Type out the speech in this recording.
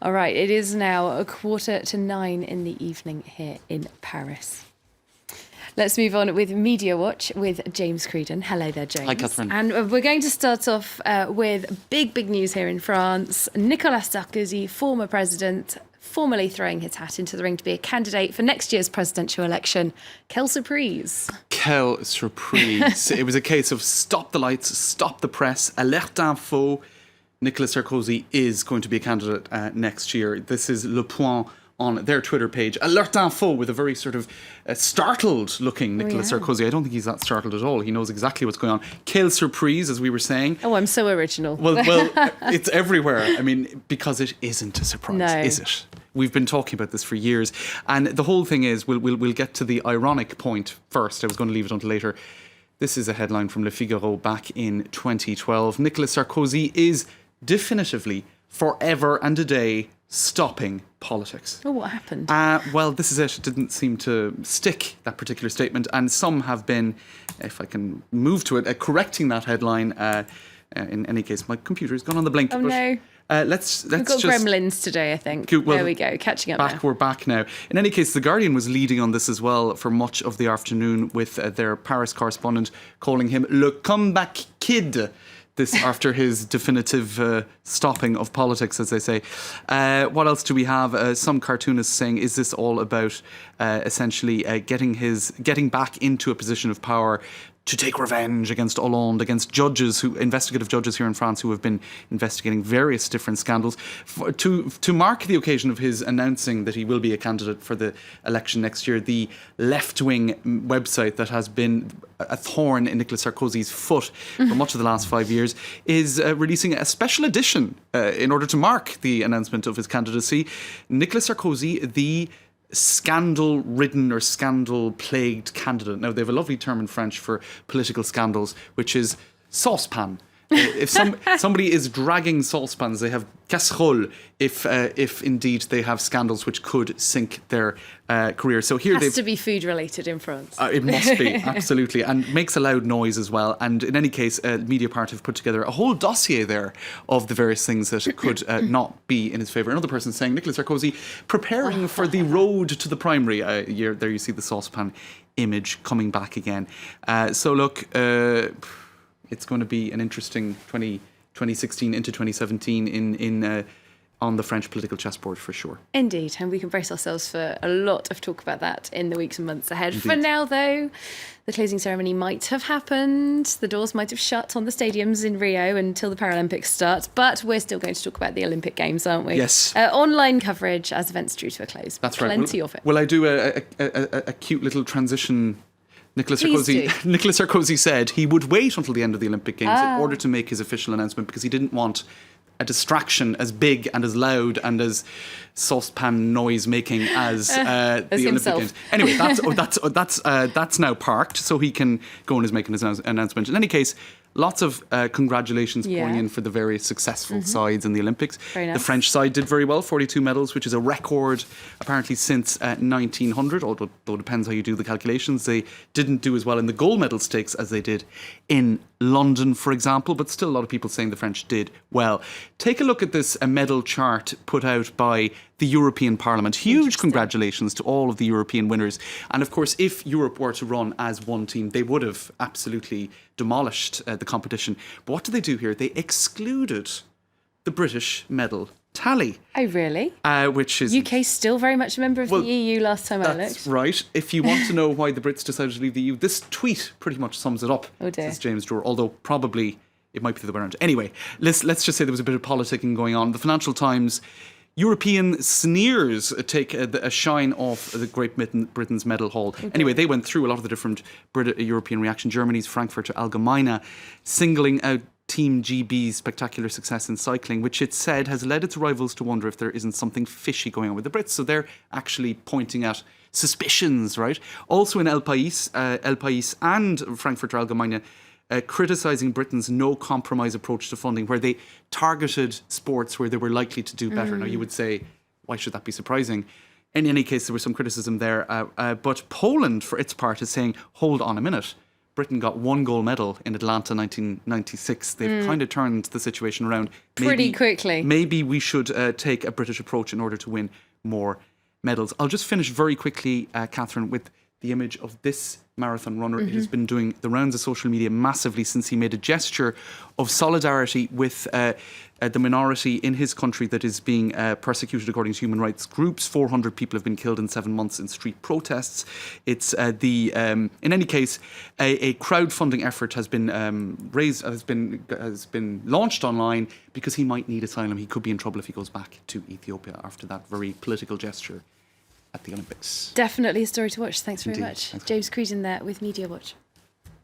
All right, it is now 8:45 in the evening here in Paris. Let's move on with Media Watch with James Creedon. Hello there, James. Hi, Catherine. And we're going to start off with big news here in France. Nicolas Sarkozy, former president, formally throwing his hat into the ring to be a candidate for next year's presidential election. Quelle surprise. Quelle surprise. It was a case of stop the lights, stop the press, alerte info. Nicolas Sarkozy is going to be a candidate next year. This is Le Point on their Twitter page. Alerte info with a very sort of startled looking Nicolas Sarkozy. I don't think he's that startled at all. He knows exactly what's going on. Quelle surprise, as we were saying. Oh, I'm so original. Well, it's everywhere. I mean, because it isn't a surprise, is it? We've been talking about this for years. And the whole thing is, we'll get to the ironic point first. I was going to leave it until later. This is a headline from Le Figaro back in 2012. Nicolas Sarkozy is definitively, forever and a day, stopping politics. Oh, what happened? Well, this is it. It didn't seem to stick, that particular statement. And some have been, if I can move to it, correcting that headline. In any case, my computer's gone on the blink. Oh, no. Let's We've got just gremlins today, I think. There we go, catching up now. We're back now. In any case, The Guardian was leading on this as well for much of the afternoon with their Paris correspondent calling him Le Comeback Kid. This after his definitive stopping of politics, as they say. What else do we have? Some cartoonists saying, is this all about essentially getting back into a position of power to take revenge against Hollande, against investigative judges here in France who have been investigating various different scandals, to mark the occasion of his announcing that he will be a candidate for the election next year. The left-wing website that has been a thorn in Nicolas Sarkozy's foot for much of the last 5 years is releasing a special edition in order to mark the announcement of his candidacy. Nicolas Sarkozy, the scandal-ridden or scandal-plagued candidate. Now, they have a lovely term in French for political scandals, which is saucepan. If somebody is dragging saucepans, they have casserole. If indeed they have scandals which could sink their career. So here it has to be food related in France. It must be, absolutely, and makes a loud noise as well. And in any case, Mediapart have put together a whole dossier there of the various things that could not be in his favour. Another person saying Nicolas Sarkozy preparing for the road to the primary. There you see the saucepan image coming back again. So look. It's going to be an interesting 2016 into 2017 on the French political chessboard for sure. Indeed, and we can brace ourselves for a lot of talk about that in the weeks and months ahead. Indeed. For now, though, the closing ceremony might have happened. The doors might have shut on the stadiums in Rio until the Paralympics start, but we're still going to talk about the Olympic Games, aren't we? Yes. Online coverage as events drew to a close. That's right. Plenty of it. Will I do a cute little transition? Nicolas Sarkozy said he would wait until the end of the Olympic Games in order to make his official announcement because he didn't want a distraction as big and as loud and as saucepan noise making as the Olympic Games. Anyway, that's now parked, so he can go and is making his announcement. In any case, lots of congratulations pouring in for the very successful sides in the Olympics. Very nice. The French side did very well, 42 medals, which is a record apparently since 1900, although it depends how you do the calculations. They didn't do as well in the gold medal stakes as they did in London, for example, but still a lot of people saying the French did well. Take a look at this medal chart put out by the European Parliament. Huge congratulations to all of the European winners. And of course, if Europe were to run as one team, they would have absolutely demolished the competition. But what did they do here? They excluded the British medal tally. Oh, really? Which is UK still very much a member of the EU last time I looked. That's right. If you want to know why the Brits decided to leave the EU, this tweet pretty much sums it up. Oh dear. Says James Drawer, although probably it might be the other way around. Anyway, let's just say there was a bit of politicking going on. The Financial Times, European sneers take a shine off the Great Britain's medal haul. Okay. Anyway, they went through a lot of the different European reaction. Germany's Frankfurter Allgemeine singling out Team GB's spectacular success in cycling, which it said has led its rivals to wonder if there isn't something fishy going on with the Brits. So they're actually pointing at suspicions, right? Also in El País and Frankfurter Allgemeine criticising Britain's no-compromise approach to funding, where they targeted sports where they were likely to do better. Now, you would say, why should that be surprising? In any case, there was some criticism there. But Poland, for its part, is saying, hold on a minute. Britain got 1 gold medal in Atlanta 1996. They've kind of turned the situation around. Pretty quickly. Maybe we should take a British approach in order to win more medals. I'll just finish very quickly, Catherine, with the image of this marathon runner. It has been doing the rounds of social media massively since he made a gesture of solidarity with the minority in his country that is being persecuted according to human rights groups. 400 people have been killed in 7 months in street protests. It's in any case, a crowdfunding effort has been has been launched online because he might need asylum. He could be in trouble if he goes back to Ethiopia after that very political gesture at the Olympics. Definitely a story to watch. Thanks very Indeed. much. Thanks. James Creedon there with Media Watch.